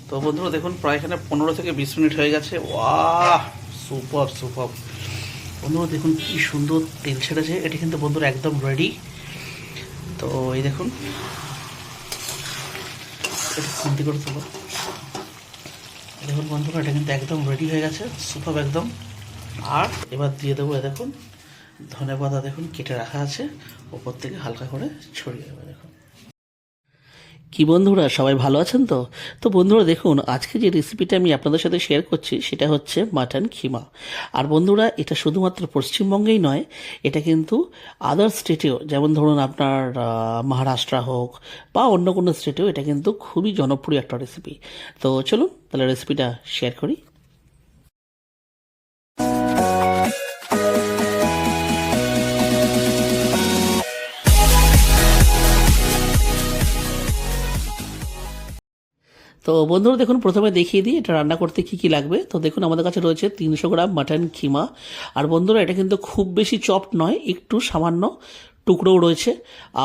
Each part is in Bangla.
তো বন্ধুরা দেখুন প্রায় এখানে 15 থেকে 20 মিনিট হয়ে গেছে। ওয়াহ, সুপার সুপার। বন্ধুরা দেখুন কি সুন্দর তেল ছেড়েছে। এটি কিন্তু বন্ধুরা একদম রেডি। তো এই দেখুন, এটা খুন্তি করে তোলো। দেখুন বন্ধুরা এটা কিন্তু একদম রেডি হয়ে গেছে, সুপার একদম। আর এবার দিয়ে দেবো, দেখুন ধনেপাতা দেখুন কেটে রাখা আছে, ওপর থেকে হালকা করে ছড়িয়ে দেবে। দেখুন কি বন্ধুরা, সবাই ভালো আছেন তো? তো বন্ধুরা দেখুন, আজকে যে রেসিপিটা আমি আপনাদের সাথে শেয়ার করছি সেটা হচ্ছে মাটন কিমা। আর বন্ধুরা এটা শুধুমাত্র পশ্চিমবঙ্গেই নয়, এটা কিন্তু আদার স্টেটেও, যেমন ধরুন আপনার মহারাষ্ট্র হোক বা অন্য কোনো স্টেটেও এটা কিন্তু খুবই জনপ্রিয় একটা রেসিপি। তো চলুন তাহলে রেসিপিটা শেয়ার করি। তো বন্ধুরা দেখুন, প্রথমে দেখিয়ে দিই এটা রান্না করতে কি কি লাগবে। তো দেখুন আমাদের কাছে রয়েছে 300 গ্রাম মাটন কিমা। আর বন্ধুরা এটা কিন্তু খুব বেশি চপড নয়, একটু সামান্য টুকরোও রয়েছে।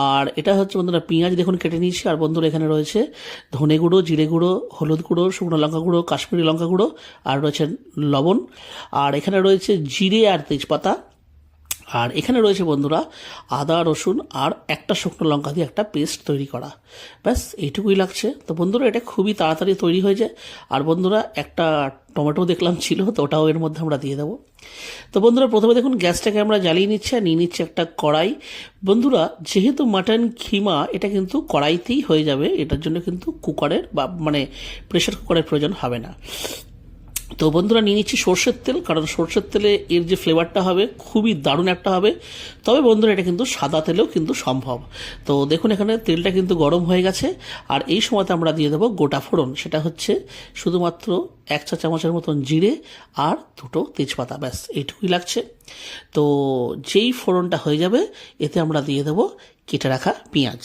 আর এটা হচ্ছে বন্ধুরা পেঁয়াজ দেখুন কেটে নিয়েছি। আর বন্ধুরা এখানে রয়েছে ধনে গুঁড়ো, জিরে গুঁড়ো, হলুদ গুঁড়ো, শুকনো লঙ্কা গুঁড়ো, কাশ্মীরি লঙ্কা গুঁড়ো, আর রয়েছে লবণ। আর এখানে রয়েছে জিরে আর তেজপাতা। আর এখানে রয়েছে বন্ধুরা আদা রসুন আর একটা শুকনো লঙ্কা দিয়ে একটা পেস্ট তৈরি করা। ব্যাস এইটুকুই লাগছে। তো বন্ধুরা এটা খুবই তাড়াতাড়ি তৈরি হয়ে যায়। আর বন্ধুরা একটা টমেটো দেখলাম ছিল, তো ওটাও এর মধ্যে আমরা দিয়ে দেবো। তো বন্ধুরা প্রথমে দেখুন গ্যাসটাকে আমরা জ্বালিয়ে নিচ্ছি আর নিয়ে নিচ্ছি একটা কড়াই। বন্ধুরা যেহেতু মাটন খিমা এটা কিন্তু কড়াইতেই হয়ে যাবে, এটার জন্য কিন্তু কুকারের বা প্রেশার কুকারের প্রয়োজন হবে না। তো বন্ধুরা নিয়ে নিচ্ছি সর্ষের তেল, কারণ সর্ষের তেলে এর যে ফ্লেভারটা হবে খুবই দারুণ একটা হবে। তবে বন্ধুরা এটা কিন্তু সাদা তেলেও কিন্তু সম্ভব। তো দেখুন এখানে তেলটা কিন্তু গরম হয়ে গেছে। আর এই সময়তে আমরা দিয়ে দেবো গোটা ফোড়ন, সেটা হচ্ছে শুধুমাত্র 1 চা চামচের মতন জিরে আর 2টো তেজপাতা। ব্যাস এইটুকুই লাগছে। তো যেই ফোড়নটা হয়ে যাবে এতে আমরা দিয়ে দেবো কেটে রাখা পেঁয়াজ।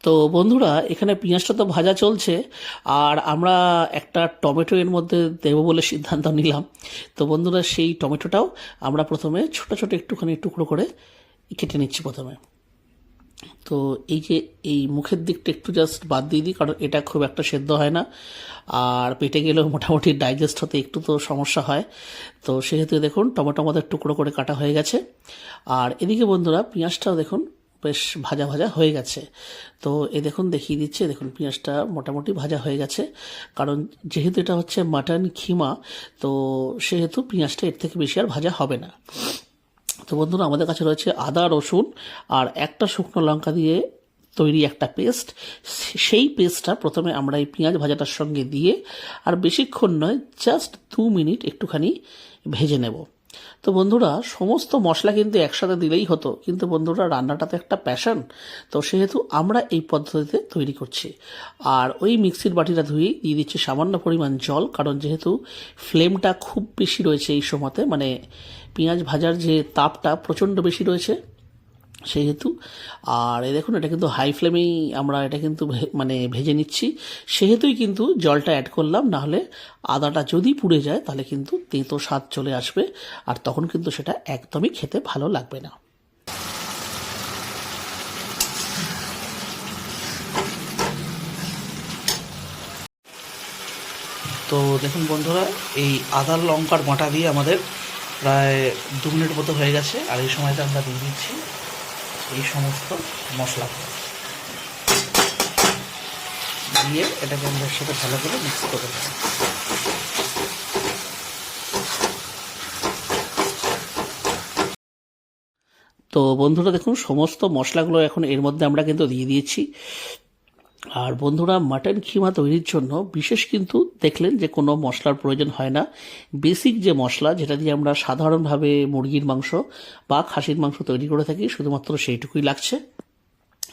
তো বন্ধুরা এখানে পেঁয়াজটা তো ভাজা চলছে, আর আমরা একটা টমেটো এর মধ্যে দেবো বলে সিদ্ধান্ত নিলাম। তো বন্ধুরা সেই টমেটোটাও আমরা প্রথমে ছোট ছোট একটুখানি টুকরো করে কেটে নিচ্ছি প্রথমে। তো এই যে এই মুখের দিকটা একটু জাস্ট বাদ দিয়ে দিই, কারণ এটা খুব একটা সেদ্ধ হয় না, আর পেটে গেলেও মোটামুটি ডাইজেস্ট হতে একটু তো সমস্যা হয়। তো সেহেতু দেখুন টমেটো আমাদের টুকরো করে কাটা হয়ে গেছে। আর এদিকে বন্ধুরা পেঁয়াজটাও দেখুন বেশ ভাজা ভাজা হয়ে গেছে। তো এ দেখুন দেখিয়ে দিচ্ছে, দেখুন পেঁয়াজটা মোটামুটি ভাজা হয়ে গেছে, কারণ যেহেতু এটা হচ্ছে মাটন খিমা, তো সেহেতু পেঁয়াজটা এর থেকে বেশি আর ভাজা হবে না। তো বন্ধুরা আমাদের কাছে রয়েছে আদা রসুন আর একটা শুকনো লঙ্কা দিয়ে তৈরি একটা পেস্ট। সেই পেস্টটা প্রথমে আমরা এই পেঁয়াজ ভাজাটার সঙ্গে দিয়ে আর বেশিক্ষণ নয়, জাস্ট 2 মিনিট একটুখানি ভেজে নেব। তো বন্ধুরা সমস্ত মশলা কিন্তু একসাথে দিলেই হতো, কিন্তু বন্ধুরা রান্নাটা তো একটা প্যাশন, তো সেহেতু আমরা এই পদ্ধতিতে তৈরি করছি। আর ওই মিক্সির বাটিটা ধুয়ে দিয়ে দিচ্ছি সামান্য পরিমাণ জল, কারণ যেহেতু ফ্লেমটা খুব বেশি রয়েছে এই সময়তে, পেঁয়াজ ভাজার যে তাপটা প্রচণ্ড বেশি রয়েছে সেহেতু। আর এই দেখুন এটা কিন্তু হাই ফ্লেমেই আমরা এটা কিন্তু ভেজে নিচ্ছি, সেহেতুই কিন্তু জলটা অ্যাড করলাম। নাহলে আদাটা যদি পুড়ে যায় তাহলে কিন্তু তেঁতো স্বাদ চলে আসবে, আর তখন কিন্তু সেটা একদমই খেতে ভালো লাগবে না। তো দেখুন বন্ধুরা এই আদা লঙ্কার বাটা দিয়ে আমাদের প্রায় 2 মিনিট মতো হয়ে গেছে। আর এই সময়তে আমরা দিয়ে দিচ্ছি এই সমস্ত মশলা দিয়ে এটাকে আমাদের সাথে ভালো করে মিক্স করে দেবো। তো বন্ধুরা দেখুন সমস্ত মশলাগুলো এখন এর মধ্যে আমরা কিন্তু দিয়ে দিয়েছি। আর বন্ধুরা মাটন কিমা তৈরির জন্য বিশেষ কিন্তু দেখলেন যে কোনো মশলার প্রয়োজন হয় না। বেসিক যে মশলা যেটা দিয়ে আমরা সাধারণভাবে মুরগির মাংস বা খাসির মাংস তৈরি করে থাকি, শুধুমাত্র সেইটুকুই লাগছে।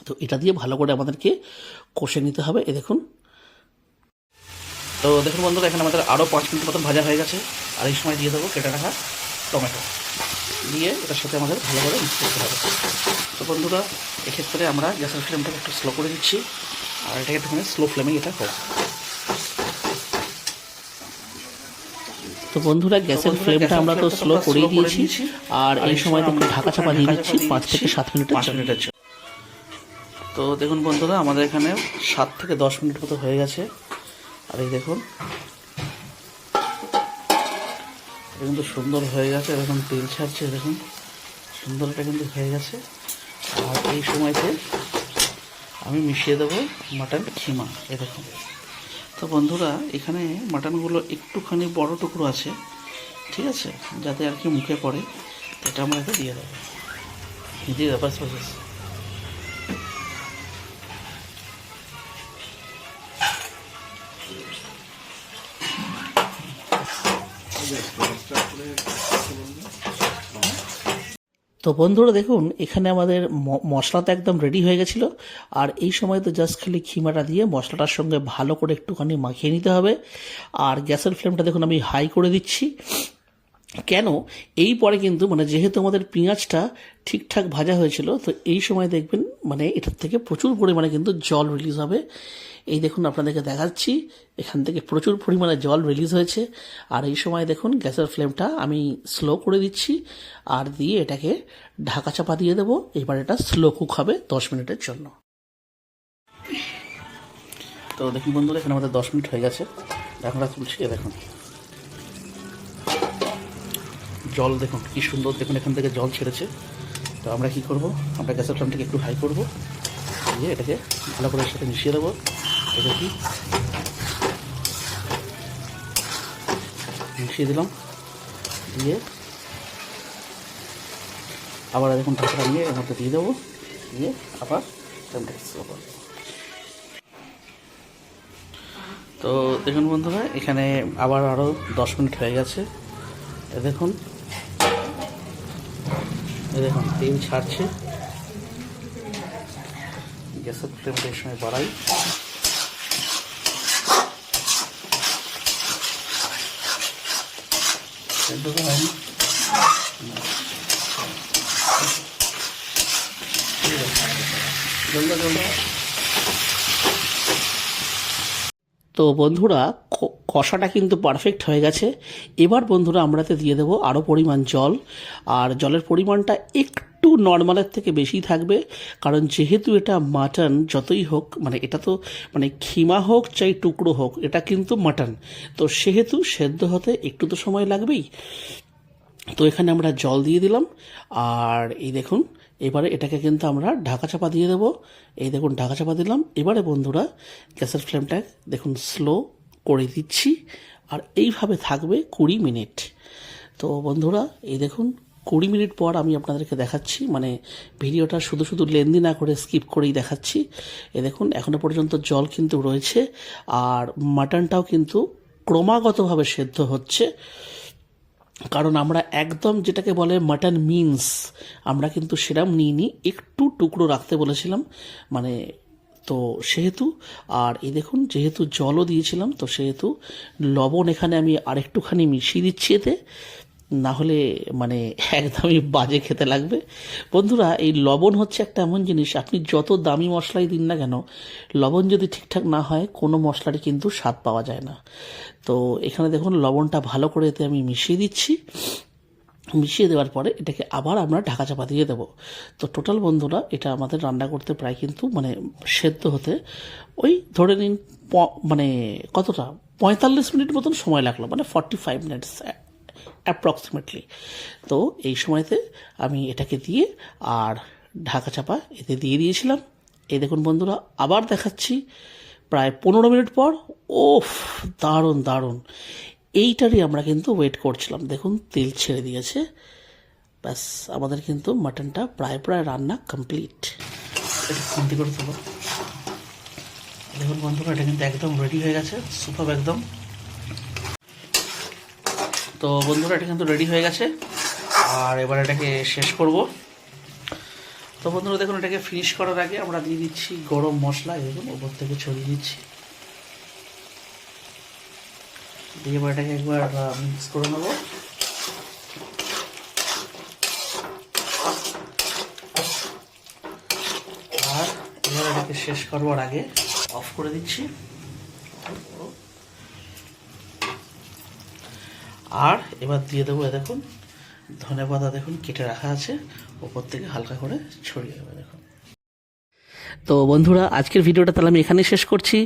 তো এটা দিয়ে ভালো করে আমাদেরকে কষে নিতে হবে। এ দেখুন, তো দেখুন বন্ধুরা এখানে আমাদের আরও 5 মিনিট মতন ভাজা হয়ে গেছে। আর এই সময় দিয়ে দেবো কেটে রাখা টমেটো, দিয়ে এটার সাথে আমাদের ভালো করে মিক্স করতে হবে। তো বন্ধুরা এক্ষেত্রে আমরা গ্যাসের ফ্লেমটাকে একটু স্লো করে দিচ্ছি, আর এটাকে একটুখানি স্লো ফ্লেমেই এটা হোক। তো বন্ধুরা গ্যাসের ফ্লেমটা আমরা তো স্লো করেই দিয়েছি, আর এই সময় একটু ঢাকা চাপা দিয়ে দিচ্ছি 5 থেকে 7 মিনিটের জন্য। তো দেখুন বন্ধুরা, আমাদের এখানে 7 থেকে 10 মিনিট মতো হয়ে গেছে। আর এই দেখুন এটা কিন্তু সুন্দর হয়ে গেছে, এরকম তেল ছাড়ছে, দেখুন সুন্দর এটা কিন্তু হয়ে গেছে। আর এই সময়তে আমি মিশিয়ে দেবো মাটন খিমা, এরকম। তো বন্ধুরা এখানে মাটনগুলো একটুখানি বড় টুকরো আছে, ঠিক আছে, যাতে আর কি মুখে পড়ে, এটা আমরা এটা দিয়ে দেবো, দিয়ে দেবো বাস বাস। তো বন্ধুরা দেখুন এখানে আমাদের মশলা তো একদম রেডি হয়ে গেছিলো। আর এই সময় তো জাস্ট খালি খিমাটা দিয়ে মশলাটার সঙ্গে ভালো করে একটুখানি মাখিয়ে নিতে হবে। আর গ্যাসের ফ্লেমটা দেখুন আমি হাই করে দিচ্ছি। কেন, এই পরে কিন্তু মানে যেহেতু আমাদের পেঁয়াজটা ঠিকঠাক ভাজা হয়েছিল, তো এই সময় দেখবেন মানে এটার থেকে প্রচুর পরিমাণে কিন্তু জল রিলিজ হবে। এই দেখুন আপনাদেরকে দেখাচ্ছি, এখান থেকে প্রচুর পরিমাণে জল রিলিজ হয়েছে। আর এই সময় দেখুন গ্যাসের ফ্লেমটা আমি স্লো করে দিচ্ছি, আর দিয়ে এটাকে ঢাকা চাপা দিয়ে দেবো। এবার এটা স্লো কুক হবে 10 মিনিটের জন্য। তো দেখুন বন্ধুরা এখানে আমাদের 10 মিনিট হয়ে গেছে, ঢাকনা তুলছি। দেখুন জল দেখুন কি সুন্দর, দেখুন এখান থেকে জল ছেড়েছে। তো আমরা কি করব, আমরা গ্যাসের ফ্লেমটাকে একটু হাই করব, দিয়ে এটাকে ভালো করে সাথে মিশিয়ে দেবো। এটা কি মিশিয়ে দিলাম, দিয়ে আবার দেখুন ঢাকনা নিয়ে এর মধ্যে দিয়ে দেবো, দিয়ে আবার ফ্লেমটাকে স্লো করব। তো দেখুন বন্ধুরা এখানে আবার আরও 10 মিনিট হয়ে গেছে। দেখুন দেখুন তেল ছাড়ছে, গ্যাসের ফ্লেমটা এই সময় বাড়াই। তো বন্ধুরা কষাটা কিন্তু পারফেক্ট হয়ে গেছে। এবার বন্ধুরা আমরাতে দিয়ে দেবো আরও পরিমাণ জল। আর জলের পরিমাণটা একটু নর্মালের থেকে বেশি থাকবে, কারণ যেহেতু এটা মাটন, যতই হোক মানে এটা তো মানে খিমা হোক চাই টুকরো হোক, এটা কিন্তু মাটন, তো সেহেতু সেদ্ধ হতে একটু তো সময় লাগবেই। তো এখানে আমরা জল দিয়ে দিলাম। আর এই দেখুন এবারে এটাকে কিন্তু আমরা ঢাকা চাপা দিয়ে দেবো। এই দেখুন ঢাকা চাপা দিলাম। এবারে বন্ধুরা গ্যাসের ফ্লেমটা দেখুন স্লো করে দিচ্ছি, আর এইভাবে থাকবে 20 মিনিট। তো বন্ধুরা এই দেখুন 20 মিনিট পর আমি আপনাদেরকে দেখাচ্ছি, মানে ভিডিওটা শুধু শুধু লেন্দি না করে স্কিপ করেই দেখাচ্ছি। এ দেখুন এখনও পর্যন্ত জল কিন্তু রয়েছে, আর মাটনটাও কিন্তু ক্রমাগতভাবে সেদ্ধ হচ্ছে। কারণ আমরা একদম যেটাকে বলে মাটন মিন্স, আমরা কিন্তু সেরম নিইনি, একটু টুকরো রাখতে বলেছিলাম, মানে তো সেহেতু। আর এই দেখুন যেহেতু জলও দিয়েছিলাম, তো সেহেতু লবণ এখানে আমি আরেকটুখানি মিশিয়ে দিচ্ছি এতে, না হলে মানে একদমই বাজে খেতে লাগবে। বন্ধুরা এই লবণ হচ্ছে একটা এমন জিনিস, আপনি যত দামি মশলাই দিন না কেন, লবণ যদি ঠিকঠাক না হয় কোনো মশলারই কিন্তু স্বাদ পাওয়া যায় না। তো এখানে দেখুন লবণটা ভালো করে এতে আমি মিশিয়ে দিচ্ছি। মিশিয়ে দেওয়ার পরে এটাকে আবার আমরা ঢাকা চাপা দিয়ে দেবো। তো টোটাল বন্ধুরা এটা আমাদের রান্না করতে প্রায় কিন্তু মানে সেদ্ধ হতে ওই ধরে নিন মানে কতটা 45 মিনিট মতন সময় লাগলো, মানে 45 মিনিটস অ্যাপ্রক্সিমেটলি। তো এই সময়তে আমি এটাকে দিয়ে আর ঢাকা চাপা এতে দিয়ে দিয়েছিলাম। এই দেখুন বন্ধুরা আবার দেখাচ্ছি প্রায় 15 মিনিট পর। ওফ, দারুণ দারুণ, এইটারই আমরা কিন্তু ওয়েট করছিলাম। দেখুন তেল ছেড়ে দিয়েছে, ব্যাস আমাদের কিন্তু মাটনটা প্রায় প্রায় রান্না কমপ্লিট। এটা কমতি করে দেবো। দেখুন বন্ধুরা এটা কিন্তু একদম রেডি হয়ে গেছে, সুপার একদম। তো বন্ধুরা এটা কিন্তু রেডি হয়ে গেছে, আর এবার এটাকে শেষ করব। তো বন্ধুরা দেখুন এটাকে ফিনিশ করার আগে আমরা দিয়ে দিচ্ছি গরম মশলা, এরকম ওপর থেকে ছড়িয়ে দিচ্ছি, দিয়ে এবার এটাকে একবার মিক্স করে নেব। আর এবার এটাকে শেষ করবার আগে অফ করে দিচ্ছি। আর এবার দিয়ে দেবো দেখুন ধনেপাতা দেখুন কেটে রাখা আছে, ওপর থেকে হালকা করে ছড়িয়ে দেবো দেখুন। তো বন্ধুরা আজকের ভিডিওটা তাহলে আমি এখানেই শেষ করছি।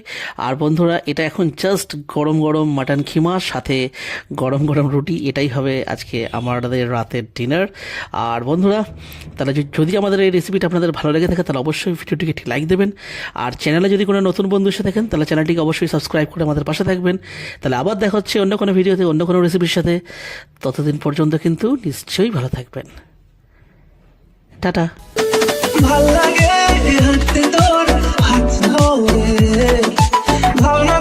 আর বন্ধুরা এটা এখন জাস্ট গরম গরম মাটন কিমার সাথে গরম গরম রুটি, এটাই হবে আজকে আমাদের রাতের ডিনার। আর বন্ধুরা তাহলে যদি আমাদের এই রেসিপিটা আপনাদের ভালো লেগে থাকে তাহলে অবশ্যই ভিডিওটিকে একটি লাইক দেবেন। আর চ্যানেলে যদি কোনো নতুন বন্ধু এসে থাকেন তাহলে চ্যানেলটিকে অবশ্যই সাবস্ক্রাইব করে আমাদের পাশে থাকবেন। তাহলে আবার দেখা হচ্ছে অন্য কোনো ভিডিওতে অন্য কোনো রেসিপির সাথে। ততদিন পর্যন্ত কিন্তু নিশ্চয়ই ভালো থাকবেন। টাটা। ভাল লাগে হাঁটতে তোর হাত ধরে, ভাবনা